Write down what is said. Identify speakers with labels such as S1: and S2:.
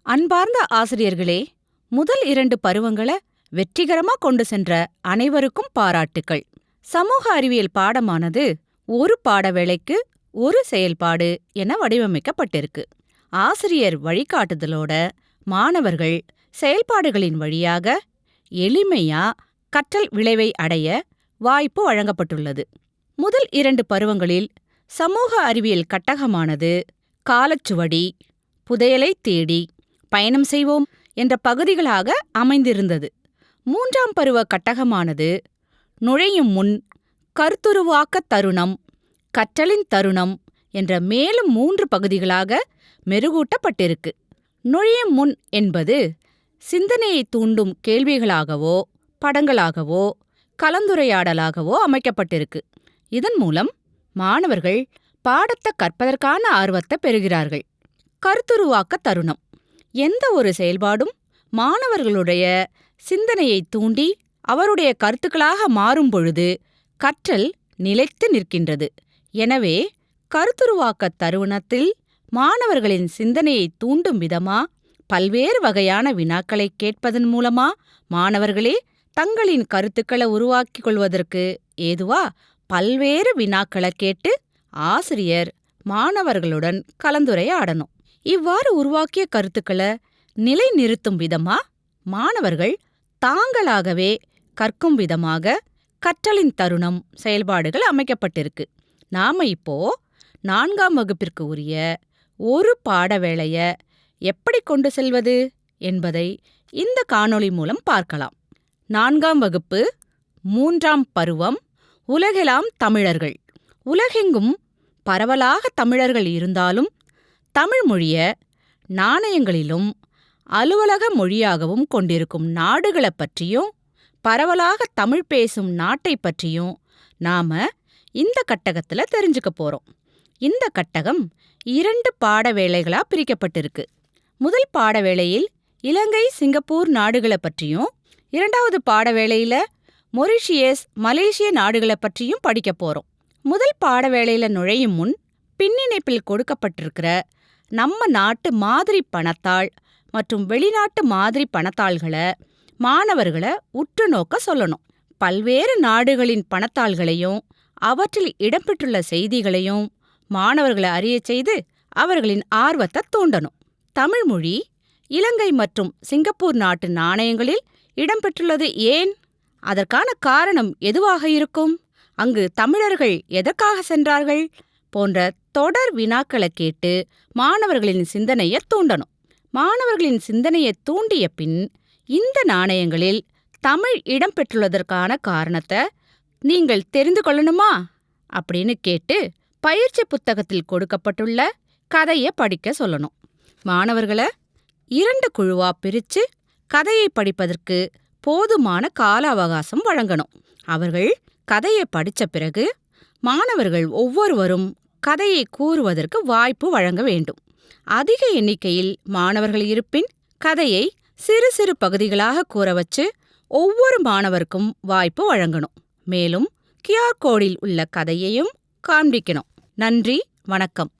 S1: அன்பார்ந்த ஆசிரியர்களே, முதல் 2 பருவங்களை வெற்றிகரமா கொண்டு சென்ற அனைவருக்கும் பாராட்டுக்கள். சமூக அறிவியல் பாடமானது ஒரு பாடவேளைக்கு ஒரு செயல்பாடு என வடிவமைக்கப்பட்டிருக்கு. ஆசிரியர் வழிகாட்டுதலோட மாணவர்கள் செயல்பாடுகளின் வழியாக எளிமையா கற்றல் விளைவை அடைய வாய்ப்பு வழங்கப்பட்டுள்ளது. முதல் 2 பருவங்களில் சமூக அறிவியல் கட்டகமானது காலச்சுவடி, புதையலை தேடி, பயணம் செய்வோம் என்ற பகுதிகளாக அமைந்திருந்தது. 3ஆம் பருவ கட்டகமானது நுழையும் முன், கருத்துருவாக்க தருணம், கற்றலின் தருணம் என்ற மேலும் 3 பகுதிகளாக மெருகூட்டப்பட்டிருக்கு. நுழையும் முன் என்பது சிந்தனையை தூண்டும் கேள்விகளாகவோ, படங்களாகவோ, கலந்துரையாடலாகவோ அமைக்கப்பட்டிருக்கு. இதன் மூலம் மாணவர்கள் பாடத்தை கற்பதற்கான ஆர்வத்தை பெறுகிறார்கள். கருத்துருவாக்க தருணம். எந்த ஒரு செயல்பாடும் மாணவர்களுடைய சிந்தனையை தூண்டி அவருடைய கருத்துக்களாக மாறும் பொழுது கற்றல் நிலைத்து நிற்கின்றது. எனவே கருத்துருவாக்க தருணத்தில் மாணவர்களின் சிந்தனையை தூண்டும் விதமா பல்வேறு வகையான வினாக்களை கேட்பதன் மூலமா மாணவர்களே தங்களின் கருத்துக்களை உருவாக்கிக் கொள்வதற்கு ஏதுவா பல்வேறு வினாக்களை கேட்டு ஆசிரியர் மாணவர்களுடன் கலந்துரையாடணும். இவ்வாறு உருவாக்கிய கருத்துக்களை நிலைநிறுத்தும் விதமா மாணவர்கள் தாங்களாகவே கற்கும் விதமாக கற்றலின் தருணம் செயல்பாடுகள் அமைக்கப்பட்டிருக்கு. நாம இப்போ 4ஆம் வகுப்பிற்கு உரிய ஒரு பாடவேளைய எப்படி கொண்டு செல்வது என்பதை இந்த காணொளி மூலம் பார்க்கலாம். 4ஆம் வகுப்பு 3ஆம் பருவம் உலகெல்லாம் தமிழர்கள். உலகெங்கும் பரவலாக தமிழர்கள் இருந்தாலும் தமிழ் மொழிய நாணயங்களிலும் அலுவலக மொழியாகவும் கொண்டிருக்கும் நாடுகளை பற்றியும் பரவலாக தமிழ் பேசும் நாட்டை பற்றியும் நாம இந்த கட்டகத்துல தெரிஞ்சுக்க போறோம். இந்த கட்டகம் 2 பாடவேளைகளா பிரிக்கப்பட்டிருக்கு. முதல் பாடவேளையில் இலங்கை, சிங்கப்பூர் நாடுகளை பற்றியும், 2வது பாடவேளையில மொரிஷியஸ், மலேசிய நாடுகளை பற்றியும் படிக்க போறோம். முதல் பாடவேளையில நுழையும் முன் பின்னிணைப்பில் கொடுக்கப்பட்டிருக்கிற நம்ம நாட்டு மாதிரி பணத்தாள் மற்றும் வெளிநாட்டு மாதிரி பணத்தாள்களை மாணவர்களை உற்று நோக்க சொல்லணும். பல்வேறு நாடுகளின் பணத்தாள்களையும் அவற்றில் இடம்பெற்றுள்ள செய்திகளையும் மாணவர்களை அறியச் செய்து அவர்களின் ஆர்வத்தை தூண்டணும். தமிழ்மொழி இலங்கை மற்றும் சிங்கப்பூர் நாட்டு நாணயங்களில் இடம்பெற்றுள்ளது ஏன்? அதற்கான காரணம் எதுவாக இருக்கும்? அங்கு தமிழர்கள் எதற்காக சென்றார்கள்? போன்ற தொடர் வினாக்களை கேட்டு மாணவர்களின் சிந்தனையை தூண்டணும். மாணவர்களின் சிந்தனையை தூண்டிய பின் இந்த நாணயங்களில் தமிழ் இடம்பெற்றுள்ளதற்கான காரணத்தை நீங்கள் தெரிந்து கொள்ளணுமா அப்படின்னு கேட்டு பயிற்சி புத்தகத்தில் கொடுக்கப்பட்டுள்ள கதையை படிக்க சொல்லணும். மாணவர்களை 2 குழுவா பிரிச்சு கதையை படிப்பதற்கு போதுமான கால அவகாசம் வழங்கணும். அவர்கள் கதையை படிச்ச பிறகு மாணவர்கள் ஒவ்வொருவரும் கதையை கூறுவதற்கு வாய்ப்பு வழங்க வேண்டும். அதிக எண்ணிக்கையில் மாணவர்கள் இருப்பின் கதையை சிறு சிறு பகுதிகளாக கூற வச்சு ஒவ்வொரு மாணவருக்கும் வாய்ப்பு வழங்கணும். மேலும் QR கோடில் உள்ள கதையையும் காண்பிக்கணும். நன்றி, வணக்கம்.